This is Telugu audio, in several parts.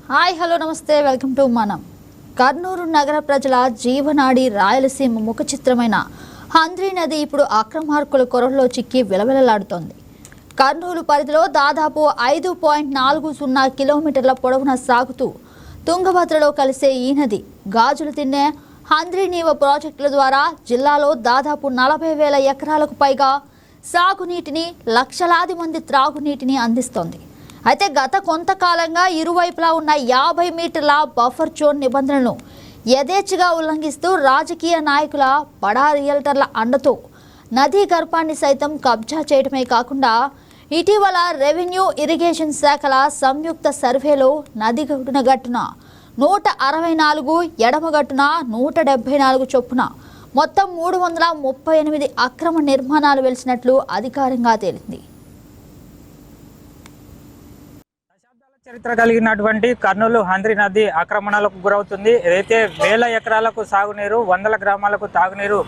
హాయ్ హలో నమస్తే వెల్కమ్ టు మనం. కర్నూలు నగర ప్రజల జీవనాడి రాయలసీమ ముఖ చిత్రమైన హంద్రీ నది ఇప్పుడు అక్రమార్కుల కొరల్లో చిక్కి విలవిలలాడుతోంది. కర్నూలు పరిధిలో దాదాపు 5.40 కిలోమీటర్ల పొడవున సాగుతూ తుంగభద్రలో కలిసే ఈ నది గాజులు తిన్నే హంద్రీ నీవ ప్రాజెక్టుల ద్వారా జిల్లాలో దాదాపు 40,000 ఎకరాలకు పైగా సాగునీటిని, లక్షలాది మంది త్రాగునీటిని అందిస్తోంది. అయితే గత కొంతకాలంగా ఇరువైపులా ఉన్న 50 మీటర్ల బఫర్ జోన్ నిబంధనలను యథేచ్ఛగా ఉల్లంఘిస్తూ రాజకీయ నాయకుల బడా రియల్టర్ల అండతో నదీ గర్భాన్ని సైతం కబ్జా చేయడమే కాకుండా ఇటీవల రెవెన్యూ ఇరిగేషన్ శాఖల సంయుక్త సర్వేలో నది గట్టున 164, ఎడమగట్టున 174 చొప్పున మొత్తం 338 అక్రమ నిర్మాణాలు వెలిసినట్లు అధికారికంగా తేలింది. చరిత్ర కలిగినటువంటి కర్నూలు హంద్రీ నది ఆక్రమణలకు గురవుతుంది. ఏదైతే వేల ఎకరాలకు సాగునీరు, వందల గ్రామాలకు తాగునీరు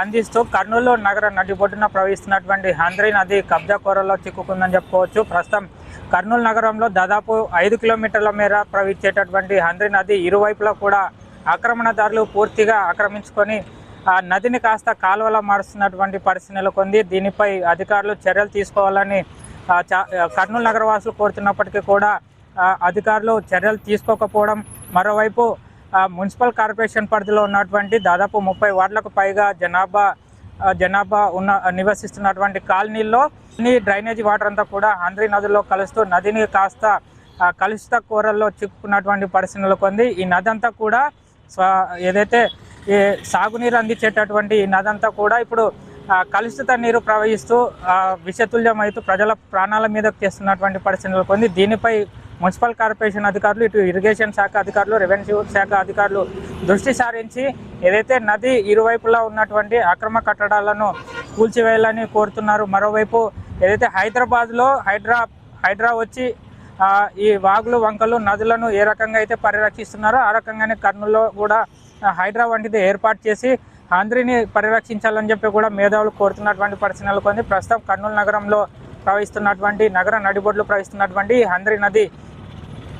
అందిస్తూ కర్నూలు నగర నడిబొడ్డున ప్రవహిస్తున్నటువంటి హంద్రీ నది కబ్జా కోరల్లో చిక్కుకుందని చెప్పుకోవచ్చు. ప్రస్తుతం కర్నూలు నగరంలో దాదాపు 5 కిలోమీటర్ల మేర ప్రవహించేటటువంటి హంద్రీ నది ఇరువైపులా కూడా ఆక్రమణదారులు పూర్తిగా ఆక్రమించుకొని ఆ నదిని కాస్త కాలువలా మారుస్తున్నటువంటి పరిస్థితి నెలకొంది. దీనిపై అధికారులు చర్యలు తీసుకోవాలని కర్నూలు నగరవాసులు కోరుతున్నప్పటికీ కూడా అధికారులు చర్యలు తీసుకోకపోవడం, మరోవైపు మున్సిపల్ కార్పొరేషన్ పరిధిలో ఉన్నటువంటి దాదాపు 30 వార్డులకు పైగా జనాభా నివసిస్తున్నటువంటి కాలనీల్లో డ్రైనేజీ వాటర్ అంతా కూడా హంద్రీ నదిలో కలుస్తూ నదిని కాస్త కలుషిత కూరల్లో చిక్కుకున్నటువంటి పరిస్థితులు కొంది. ఈ నది అంతా కూడా ఏదైతే ఈ సాగునీరు అందించేటటువంటి ఈ నది అంతా కూడా ఇప్పుడు కలుషిత నీరు ప్రవహిస్తూ విషతుల్యమైతూ ప్రజల ప్రాణాల మీదకు తెస్తున్నటువంటి పరిస్థితులు కొంది. దీనిపై మున్సిపల్ కార్పొరేషన్ అధికారులు, ఇటు ఇరిగేషన్ శాఖ అధికారులు, రెవెన్యూ శాఖ అధికారులు దృష్టి సారించి ఏదైతే నది ఇరువైపులా ఉన్నటువంటి అక్రమ కట్టడాలను కూల్చివేయాలని కోరుతున్నారు. మరోవైపు ఏదైతే హైదరాబాద్లో హైడ్రా వచ్చి ఈ వాగులు, వంకలు, నదులను ఏ రకంగా అయితే పరిరక్షిస్తున్నారో ఆ రకంగానే కర్నూలులో కూడా హైడ్రా వంటిది ఏర్పాటు చేసి హంద్రీని పరిరక్షించాలని చెప్పి కూడా మేధావులు కోరుతున్నటువంటి పరిస్థితులు కొంది. ప్రస్తుతం కర్నూలు నగరంలో ప్రవహిస్తున్నటువంటి నగర నడిబొడ్లు ప్రవహిస్తున్నటువంటి హంద్రీ నది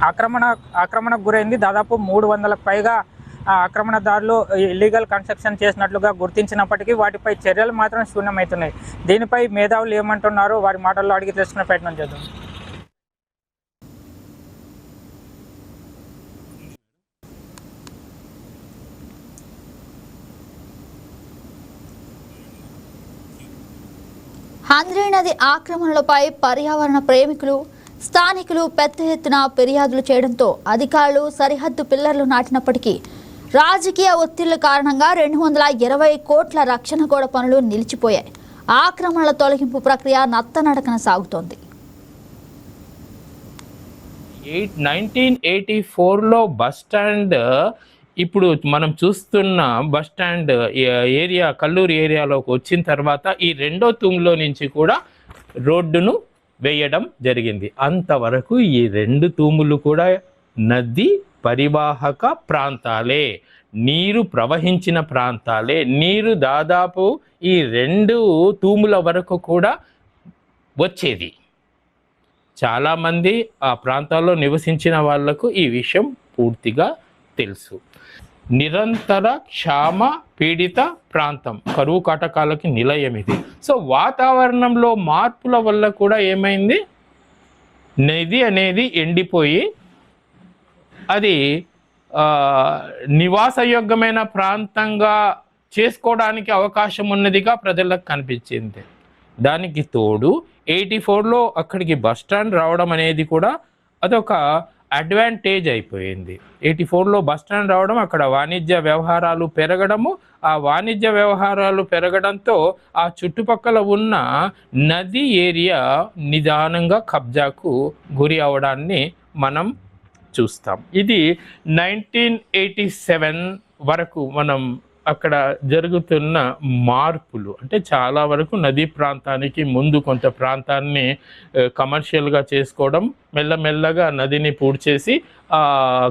ఆక్రమణకు గురైంది. దాదాపు 300లకు పైగా ఆక్రమణదారులు ఇల్లీగల్ కన్స్ట్రక్షన్ చేసినట్లుగా గుర్తించినప్పటికీ వాటిపై చర్యలు మాత్రం శూన్యమవుతున్నాయి. దీనిపై మేధావులు ఏమంటున్నారో వారి మాటల్లో అడిగి తెలుసుకునే ప్రయత్నం చేద్దాం. హంద్రీ నది ఆక్రమణలపై పర్యావరణ ప్రేమికులు, స్థానికులు పెద్ద ఎత్తున ఫిర్యాదులు చేయడంతో అధికారులు సరిహద్దు పిల్లర్లు నాటినప్పటికీ రాజకీయ ఒత్తిళ్ల కారణంగా 220 కోట్ల రక్షణ గోడ పనులు నిలిచిపోయాయి. ఆక్రమణల తొలగింపు ప్రక్రియ నత్తనడకన సాగుతోంది. 1984లో బస్టాండ్, ఇప్పుడు మనం చూస్తున్న బస్టాండ్ ఏరియా కల్లూరు ఏరియాలోకి వచ్చిన తర్వాత ఈ రెండో తూములో నుంచి కూడా రోడ్డును వేయడం జరిగింది. అంతవరకు ఈ 2 తూములు కూడా నది పరివాహక ప్రాంతాలే, నీరు ప్రవహించిన ప్రాంతాలే. నీరు దాదాపు ఈ 2 తూముల వరకు కూడా వచ్చేది. చాలామంది ఆ ప్రాంతాల్లో నివసించిన వాళ్లకు ఈ విషయం పూర్తిగా తెలుసు. నిరంతర క్షామ పీడిత ప్రాంతం, కరువు కాటకాలకి నిలయం ఇది. సో వాతావరణంలో మార్పుల వల్ల కూడా ఏమైంది, నది అనేది ఎండిపోయి అది నివాసయోగ్యమైన ప్రాంతంగా చేసుకోవడానికి అవకాశం ఉన్నదిగా ప్రజలకు కనిపించింది. దానికి తోడు 84లో అక్కడికి బస్టాండ్ రావడం అనేది కూడా అదొక అడ్వాంటేజ్ అయిపోయింది. 84లో బస్టాండ్ రావడం, అక్కడ వాణిజ్య వ్యవహారాలు పెరగడము, ఆ వాణిజ్య వ్యవహారాలు పెరగడంతో ఆ చుట్టుపక్కల ఉన్న నది ఏరియా నిదానంగా కబ్జాకు గురి అవడాన్ని మనం చూస్తాం. ఇది 1987 వరకు మనం అక్కడ జరుగుతున్న మార్పులు అంటే చాలా వరకు నదీ ప్రాంతానికి ముందు కొంత ప్రాంతాన్ని కమర్షియల్గా చేసుకోవడం, మెల్లమెల్లగా నదిని పూడ్చేసి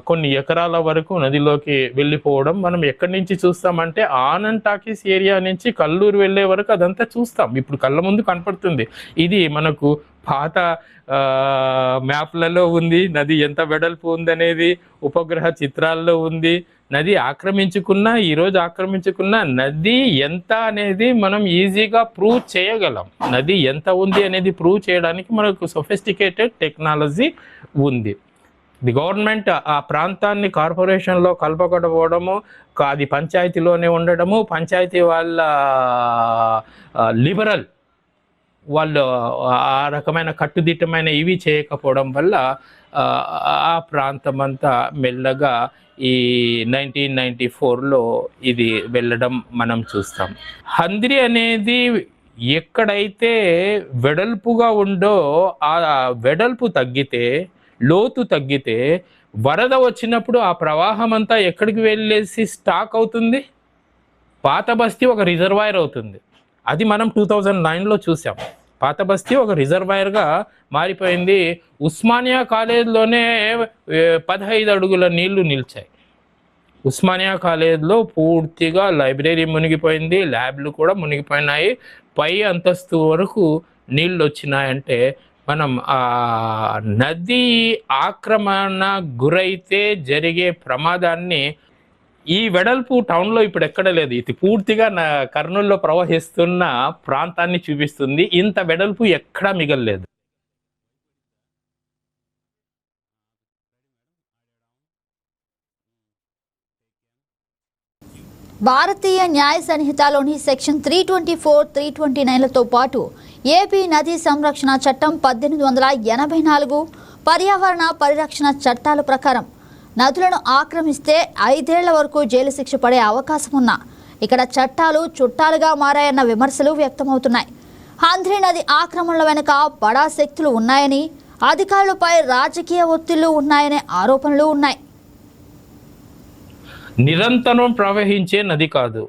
కొన్ని ఎకరాల వరకు నదిలోకి వెళ్ళిపోవడం మనం ఎక్కడి నుంచి చూస్తామంటే ఆనంద్ టాకీస్ ఏరియా నుంచి కల్లూరు వెళ్ళే వరకు అదంతా చూస్తాం. ఇప్పుడు కళ్ళ ముందు కనపడుతుంది. ఇది మనకు పాత మ్యాప్లలో ఉంది, నది ఎంత వెడల్పు ఉందనేది ఉపగ్రహ చిత్రాల్లో ఉంది. నది ఈరోజు ఆక్రమించుకున్న నది ఎంత అనేది మనం ఈజీగా ప్రూవ్ చేయగలం. నది ఎంత ఉంది అనేది ప్రూవ్ చేయడానికి మనకు సొఫిస్టికేటెడ్ టెక్నాలజీ ఉంది. ది గవర్నమెంట్ ఆ ప్రాంతాన్ని కార్పొరేషన్లో కలపకపోవడము, అది పంచాయతీలోనే ఉండడము, పంచాయతీ వాళ్ళ లిబరల్ వాళ్ళు ఆ రకమైన కట్టుదిట్టమైన ఇవి చేయకపోవడం వల్ల ఆ ప్రాంతం అంతా మెల్లగా ఈ 1994లో ఇది వెళ్ళడం మనం చూస్తాం. హంద్రి అనేది ఎక్కడైతే వెడల్పుగా ఉందో ఆ వెడల్పు తగ్గితే, లోతు తగ్గితే, వరద వచ్చినప్పుడు ఆ ప్రవాహం అంతా ఎక్కడికి వెళ్ళేసి స్టాక్ అవుతుంది? పాత బస్తీ ఒక రిజర్వాయర్ అవుతుంది. అది మనం 2009లో చూసాం. పాత బస్తీ ఒక రిజర్వాయర్గా మారిపోయింది. ఉస్మానియా కాలేజ్లోనే 15 అడుగుల నీళ్లు నిలిచాయి. ఉస్మానియా కాలేజ్లో పూర్తిగా లైబ్రరీ మునిగిపోయింది, ల్యాబ్లు కూడా మునిగిపోయినాయి. పై అంతస్తు వరకు నీళ్ళు వచ్చినాయంటే మనం ఆ నది ఆక్రమణ గురైతే జరిగే ప్రమాదాన్ని, ఈ వెడల్పు టౌన్లో ఇప్పుడు ఎక్కడ లేదు. ఇది పూర్తిగా కర్నూలులో ప్రవహిస్తున్న ప్రాంతాన్ని చూపిస్తుంది. ఇంత వెడల్పు ఎక్కడా మిగలలేదు. భారతీయ న్యాయ సంహితలోని సెక్షన్ 324, 329లతో పాటు ఏపీ నదీ సంరక్షణ చట్టం 1884, పర్యావరణ పరిరక్షణ చట్టాల ప్రకారం నదులను ఆక్రమిస్తే 5 ఏళ్ల వరకు జైలు శిక్ష పడే అవకాశం ఉన్నా ఇక్కడ చట్టాలు చుట్టాలుగా మారాయన్న విమర్శలు వ్యక్తమవుతున్నాయి. హంద్రీ నది ఆక్రమణల వెనుక బడా శక్తులు ఉన్నాయని, అధికారులపై రాజకీయ ఒత్తిళ్లు ఉన్నాయనే ఆరోపణలు ఉన్నాయి. నిరంతరం ప్రవహించే నది కాదు,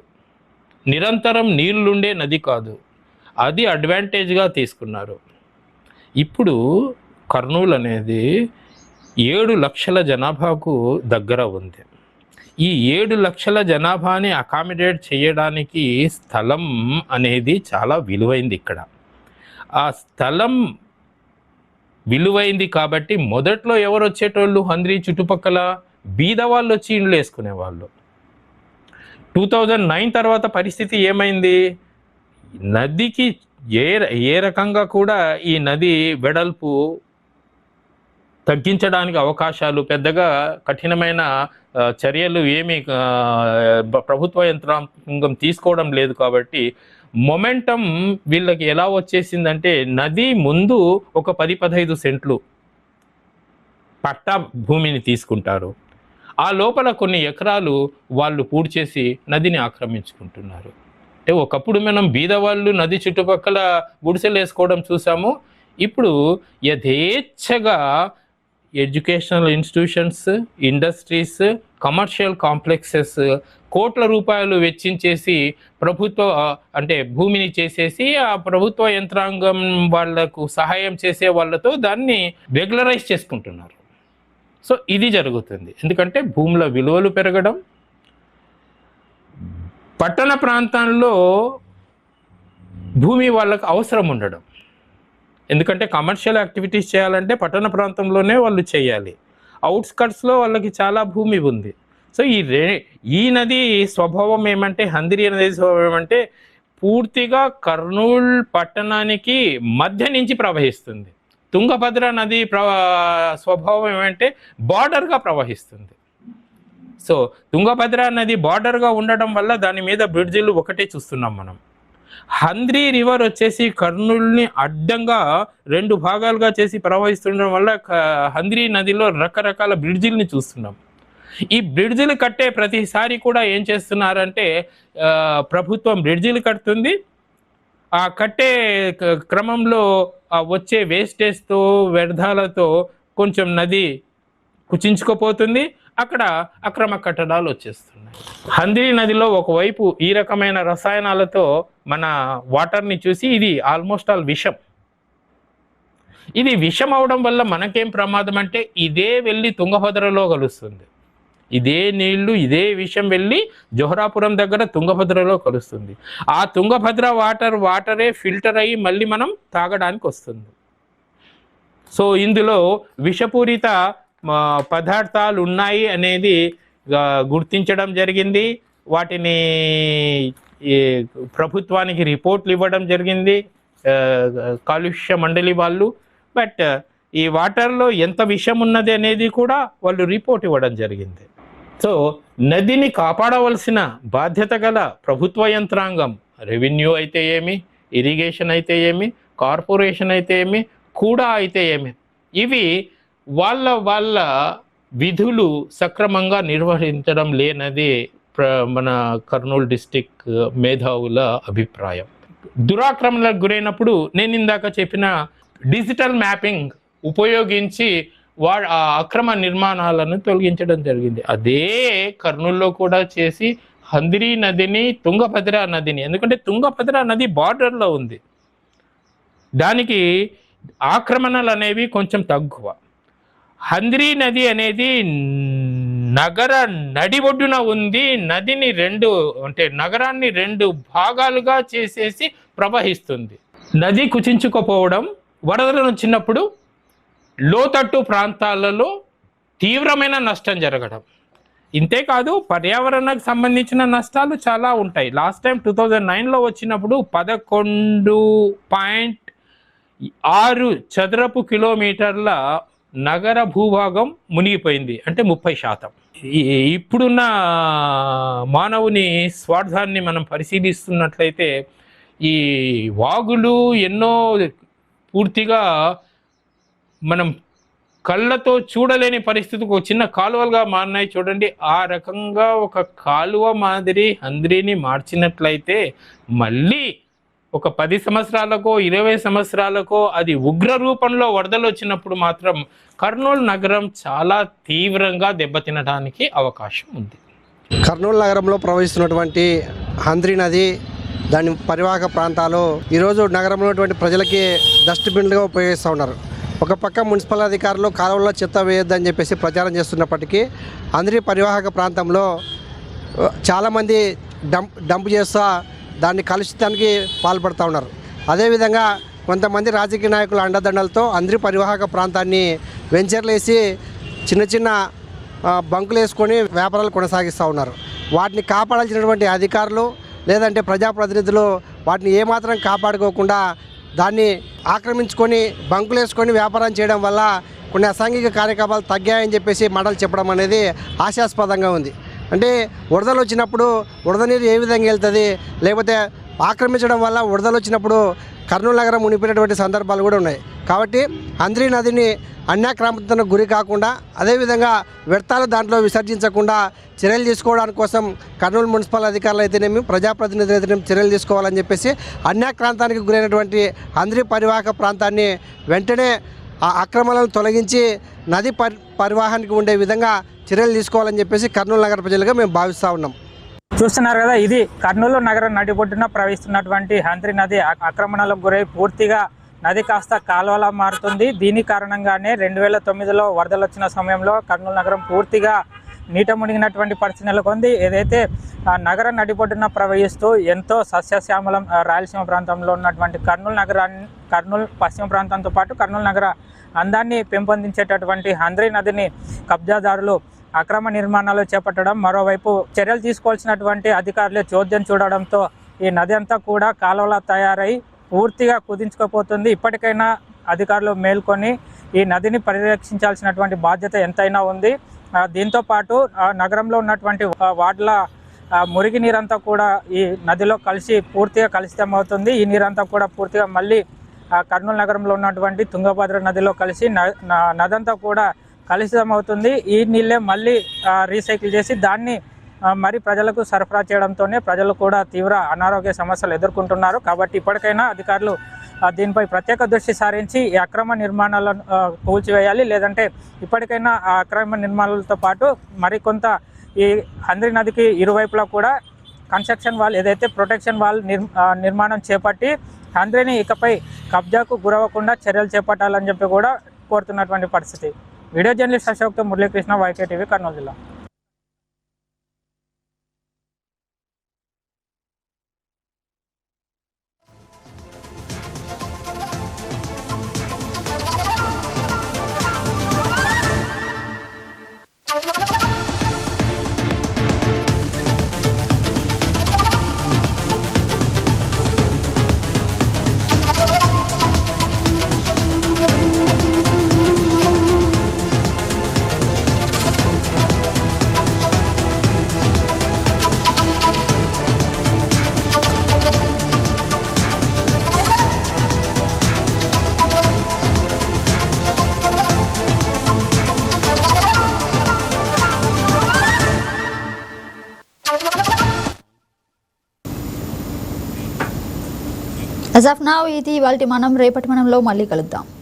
నిరంతరం నీళ్లుండే నది కాదు. అది అడ్వాంటేజ్గా తీసుకున్నారు. ఇప్పుడు కర్నూలు అనేది 7 లక్షల జనాభాకు దగ్గర ఉంది. ఈ 7 లక్షల జనాభాని అకామిడేట్ చేయడానికి స్థలం అనేది చాలా విలువైంది. ఇక్కడ ఆ స్థలం విలువైంది కాబట్టి మొదట్లో ఎవరు వచ్చేటోళ్ళు? హంద్రీ చుట్టుపక్కల బీద వాళ్ళు వచ్చి ఇండ్లు వేసుకునేవాళ్ళు. 2009 తర్వాత పరిస్థితి ఏమైంది? నదికి ఏ రకంగా కూడా ఈ నది వెడల్పు తగ్గించడానికి అవకాశాలు, పెద్దగా కఠినమైన చర్యలు ఏమీ ప్రభుత్వ యంత్రాంగం తీసుకోవడం లేదు. కాబట్టి మొమెంటం వీళ్ళకి ఎలా వచ్చేసిందంటే, నది ముందు ఒక 10-15 సెంట్లు పట్టా భూమిని తీసుకుంటారు. ఆ లోపల కొన్ని ఎకరాలు వాళ్ళు పూడ్చేసి నదిని ఆక్రమించుకుంటున్నారు. అంటే ఒకప్పుడు మనం బీదవాళ్ళు నది చుట్టుపక్కల గుడిసెలు వేసుకోవడం చూసాము. ఇప్పుడు యథేచ్ఛగా educational institutions, industries, commercial complexes కోట్ల రూపాయలు వెచ్చించేసి భూమిని చేసేసి ఆ ప్రభుత్వ యంత్రాంగం వాళ్లకు సహాయం చేసే వాళ్ళతో దాన్ని రెగ్యులరైజ్ చేసుకుంటున్నారు. సో ఇది జరుగుతుంది. ఎందుకంటే భూముల విలువలు పెరగడం, పట్టణ ప్రాంతాల్లో భూమి వాళ్ళకు అవసరం ఉండడం. ఎందుకంటే కమర్షియల్ యాక్టివిటీస్ చేయాలంటే పట్టణ ప్రాంతంలోనే వాళ్ళు చేయాలి. అవుట్స్కట్స్లో వాళ్ళకి చాలా భూమి ఉంది. సో ఈ నది స్వభావం ఏమంటే, హంద్రీ నది స్వభావం ఏమంటే పూర్తిగా కర్నూలు పట్టణానికి మధ్య నుంచి ప్రవహిస్తుంది. తుంగభద్ర నది స్వభావం ఏమంటే బార్డర్గా ప్రవహిస్తుంది. సో తుంగభద్ర నది బార్డర్గా ఉండడం వల్ల దాని మీద బ్రిడ్జిలు ఒకటే చూస్తున్నాం మనం. హంద్రీ రివర్ వచ్చేసి కర్నూలుని అడ్డంగా 2 భాగాలుగా చేసి ప్రవహిస్తుండడం వల్ల హంద్రీ నదిలో రకరకాల బ్రిడ్జిల్ని చూస్తున్నాం. ఈ బ్రిడ్జిలు కట్టే ప్రతిసారి కూడా ఏం చేస్తున్నారంటే, ప్రభుత్వం బ్రిడ్జిలు కడుతుంది. ఆ కట్టే క్రమంలో వచ్చే వేస్టేజ్తో, వ్యర్థాలతో కొంచెం నది కుచించుకుపోతుంది. అక్కడ అక్రమ కట్టడాలు వచ్చేస్తున్నాయి. హంద్రీ నదిలో ఒకవైపు ఈ రకమైన రసాయనాలతో మన వాటర్ని చూసి ఇది ఆల్మోస్ట్ ఆల్ విషం. ఇది విషం అవడం వల్ల మనకేం ప్రమాదం అంటే, ఇదే వెళ్ళి తుంగభద్రలో కలుస్తుంది. ఇదే నీళ్లు, ఇదే విషం వెళ్ళి జోహరాపురం దగ్గర తుంగభద్రలో కలుస్తుంది. ఆ తుంగభద్ర వాటరే ఫిల్టర్ అయ్యి మళ్ళీ మనం తాగడానికి వస్తుంది. సో ఇందులో విషపూరిత పదార్థాలు ఉన్నాయి అనేది గుర్తించడం జరిగింది. వాటిని ప్రభుత్వానికి రిపోర్ట్లు ఇవ్వడం జరిగింది కాలుష్య మండలి వాళ్ళు. బట్ ఈ వాటర్లో ఎంత విషం ఉన్నది అనేది కూడా వాళ్ళు రిపోర్ట్ ఇవ్వడం జరిగింది. సో నదిని కాపాడవలసిన బాధ్యత గల ప్రభుత్వ యంత్రాంగం, రెవెన్యూ అయితే ఏమి, ఇరిగేషన్ అయితే ఏమి, కార్పొరేషన్ అయితే ఏమి, కూడా అయితే ఏమి, ఇవి వాళ్ళ విధులు సక్రమంగా నిర్వహించడం లేనది మన కర్నూలు డిస్టిక్ మేధావుల అభిప్రాయం. దురాక్రమణలకు గురైనప్పుడు నేను ఇందాక చెప్పిన డిజిటల్ మ్యాపింగ్ ఉపయోగించి ఆ అక్రమ నిర్మాణాలను తొలగించడం జరిగింది. అదే కర్నూలులో కూడా చేసి హంద్రీ నదిని, తుంగభద్ర నదిని, ఎందుకంటే తుంగభద్ర నది బార్డర్లో ఉంది, దానికి ఆక్రమణలు అనేవి కొంచెం తక్కువ. హంద్రీ నది అనేది నగర నడి ఒడ్డున ఉంది. నదిని నగరాన్ని 2 భాగాలుగా చేసేసి ప్రవహిస్తుంది. నది కుచించుకుపోవడం, వరదలు వచ్చినప్పుడు లోతట్టు ప్రాంతాలలో తీవ్రమైన నష్టం జరగడం. ఇంతేకాదు పర్యావరణకు సంబంధించిన నష్టాలు చాలా ఉంటాయి. లాస్ట్ టైం 2009లో వచ్చినప్పుడు 11.6 చదరపు కిలోమీటర్ల నగర భూభాగం మునిగిపోయింది, అంటే 30%. ఇప్పుడున్న మానవుని స్వార్థాన్ని మనం పరిశీలిస్తున్నట్లయితే ఈ వాగులు ఎన్నో పూర్తిగా మనం కళ్ళతో చూడలేని పరిస్థితికి ఒక చిన్న కాలువలుగా మారినాయి చూడండి. ఆ రకంగా ఒక కాలువ మాదిరి హంద్రీని మార్చినట్లయితే మళ్ళీ ఒక 10 సంవత్సరాలకో 20 సంవత్సరాలకో అది ఉగ్ర రూపంలో వరదలు వచ్చినప్పుడు మాత్రం కర్నూలు నగరం చాలా తీవ్రంగా దెబ్బతినడానికి అవకాశం ఉంది. కర్నూలు నగరంలో ప్రవహిస్తున్నటువంటి హంద్రీ నది, దాని పరివాహక ప్రాంతాలు ఈరోజు నగరంలో ఉన్నటువంటి ప్రజలకి డస్ట్బిన్లుగా ఉపయోగిస్తూ ఉన్నారు. ఒక పక్క మున్సిపల్ అధికారులు కాలువల్లో చెత్త వేయొద్దని చెప్పేసి ప్రచారం చేస్తున్నప్పటికీ హంద్రీ పరివాహక ప్రాంతంలో చాలామంది డంప్ చేస్తూ దాన్ని కలుషితానికి పాల్పడుతూ ఉన్నారు. అదేవిధంగా కొంతమంది రాజకీయ నాయకుల అండదండలతో హంద్రీ పరివాహక ప్రాంతాన్ని వెంచర్లు వేసి చిన్న బంకులు వేసుకొని వ్యాపారాలు కొనసాగిస్తూ ఉన్నారు. వాటిని కాపాడాల్సినటువంటి అధికారులు లేదంటే ప్రజాప్రతినిధులు వాటిని ఏమాత్రం కాపాడుకోకుండా దాన్ని ఆక్రమించుకొని బంకులు వేసుకొని వ్యాపారం చేయడం వల్ల కొన్ని అసాంఘిక కార్యకలాపాలు తగ్గాయని చెప్పేసి మాటలు చెప్పడం అనేది హాస్యాస్పదంగా ఉంది. అంటే వరదలు వచ్చినప్పుడు వరద నీరు ఏ విధంగా వెళ్తుంది, లేకపోతే ఆక్రమించడం వల్ల వరదలు వచ్చినప్పుడు కర్నూలు నగరం మునిపినటువంటి సందర్భాలు కూడా ఉన్నాయి. కాబట్టి హంద్రీ నదిని అన్యాక్రాంతకు గురి కాకుండా, అదేవిధంగా వ్యర్థాలు దాంట్లో విసర్జించకుండా చర్యలు తీసుకోవడానికి కోసం కర్నూలు మున్సిపల్ అధికారులు అయితేనేమి, ప్రజాప్రతినిధులు అయితేనేమి చర్యలు తీసుకోవాలని చెప్పేసి అన్యాక్రాంతానికి గురైనటువంటి హంద్రీ పరివాహక ప్రాంతాన్ని వెంటనే ఆ ఆక్రమణలను తొలగించి నది పరివాహానికి ఉండే విధంగా చర్యలు తీసుకోవాలని చెప్పేసి కర్నూలు నగర ప్రజలుగా మేము భావిస్తూ ఉన్నాం. చూస్తున్నారు కదా, ఇది కర్నూలు నగరం నడిబొడ్డున ప్రవహిస్తున్నటువంటి హంద్రీ నది ఆక్రమణలకు గురై పూర్తిగా నది కాస్త కాలువలా మారుతుంది. దీని కారణంగానే 2009లో వరదలు వచ్చిన సమయంలో కర్నూలు నగరం పూర్తిగా నీట మునిగినటువంటి పరిస్థితి నెలకొంది. ఏదైతే నగర నడిబొడ్డున ప్రవహిస్తూ ఎంతో సస్యశ్యామలం రాయలసీమ ప్రాంతంలో ఉన్నటువంటి కర్నూలు పశ్చిమ ప్రాంతంతో పాటు కర్నూలు నగర అందాన్ని పెంపొందించేటటువంటి హంద్రీ నదిని కబ్జాదారులు అక్రమ నిర్మాణాలు చేపట్టడం, మరోవైపు చర్యలు తీసుకోవాల్సినటువంటి అధికారులే చోద్యం చూడడంతో ఈ నది అంతా కూడా కాలువలా తయారై పూర్తిగా కుదించుకుపోతుంది. ఇప్పటికైనా అధికారులు మేల్కొని ఈ నదిని పరిరక్షించాల్సినటువంటి బాధ్యత ఎంతైనా ఉంది. దీంతో పాటు నగరంలో ఉన్నటువంటి వార్డుల మురికి నీరంతా కూడా ఈ నదిలో కలిసి పూర్తిగా కలుషితమవుతుంది. ఈ నీరంతా కూడా పూర్తిగా మళ్ళీ కర్నూలు నగరంలో ఉన్నటువంటి తుంగభద్ర నదిలో కలిసి నదంతా కూడా కలుషితమవుతుంది. ఈ నీళ్ళే మళ్ళీ రీసైకిల్ చేసి దాన్ని మరి ప్రజలకు సరఫరా చేయడంతోనే ప్రజలు కూడా తీవ్ర అనారోగ్య సమస్యలు ఎదుర్కొంటున్నారు. కాబట్టి ఇప్పటికైనా అధికారులు దీనిపై ప్రత్యేక దృష్టి సారించి ఈ అక్రమ నిర్మాణాలను కూల్చివేయాలి. లేదంటే ఇప్పటికైనా ఆ అక్రమ నిర్మాణాలతో పాటు మరికొంత ఈ హంద్రీ నదికి ఇరువైపులా కూడా కన్స్ట్రక్షన్ వాల్, ఏదైతే ప్రొటెక్షన్ వాల్ నిర్మాణం చేపట్టి హంద్రీని ఇకపై కబ్జాకు గురవ్వకుండా చర్యలు చేపట్టాలని చెప్పి కూడా కోరుతున్నటువంటి పరిస్థితి. వీడియో జర్నలిస్ట్ అశోక్తో మురళీకృష్ణ, వైకే టీవీ, కర్నూలు జిల్లా. As of now, ఇది ఇవాల్టి మనం రేపటి మనంలో మళ్ళీ కలుద్దాం.